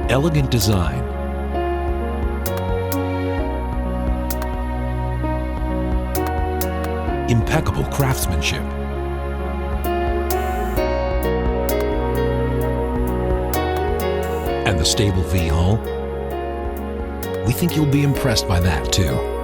elegant design, impeccable craftsmanship, and the stable V-hull, we think you'll be impressed by that too.